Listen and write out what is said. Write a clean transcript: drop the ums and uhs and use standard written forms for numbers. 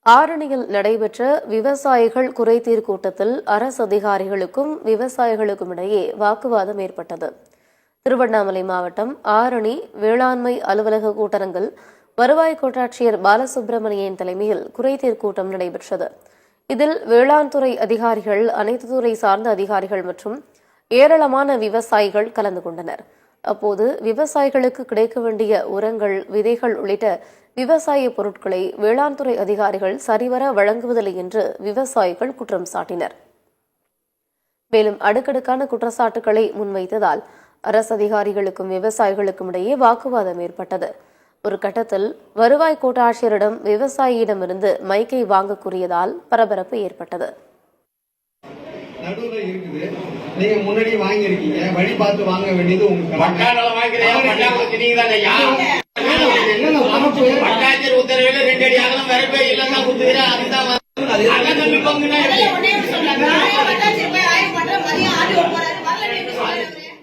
ஆரணியில் நடைபெற்ற விவசாயிகள் குறைதீர் கூட்டத்தில் அரசு அதிகாரிகளுக்கும் விவசாயிகளுக்கும் இடையே வாக்குவாதம் ஏற்பட்டது. திருவண்ணாமலை மாவட்டம் ஆரணி வேளாண்மை அலுவலக கூட்டரங்கில் வருவாய் கோட்டாட்சியர் பாலசுப்ரமணியன் தலைமையில் குறைதீர் கூட்டம் நடைபெற்றது. இதில் வேளாண் துறை அதிகாரிகள், அனைத்து துறை சார்ந்த அதிகாரிகள் மற்றும் ஏராளமான விவசாயிகள் கலந்து கொண்டனர். அப்போது விவசாயிகளுக்கு கிடைக்க வேண்டிய உரங்கள், விதைகள் உள்ளிட்ட விவசாய பொருட்களை வேளாண் துறை அதிகாரிகள் சரிவர வழங்குவதில்லை என்று விவசாயிகள் குற்றம் சாட்டினர். மேலும் அடுக்கடுக்கான குற்றச்சாட்டுகளை முன்வைத்ததால் அரசு அதிகாரிகளுக்கும் விவசாயிகளுக்கும் இடையே வாக்குவாதம் ஏற்பட்டது. ஒரு கட்டத்தில் வருவாய் கோட்டாட்சியரிடம் விவசாயியிடமிருந்து மைக்கை வாங்க கூறியதால் பரபரப்பு ஏற்பட்டது. நடுவுல இருக்குது, நீங்க முன்னாடி வாங்கி இருக்கீங்க, வழி பார்த்து வாங்க வேண்டியது உங்களுக்கு உத்தரவில் 2 அடி அகலம் வரப்பே இல்லைன்னா குத்துகிறேன். அதுதான்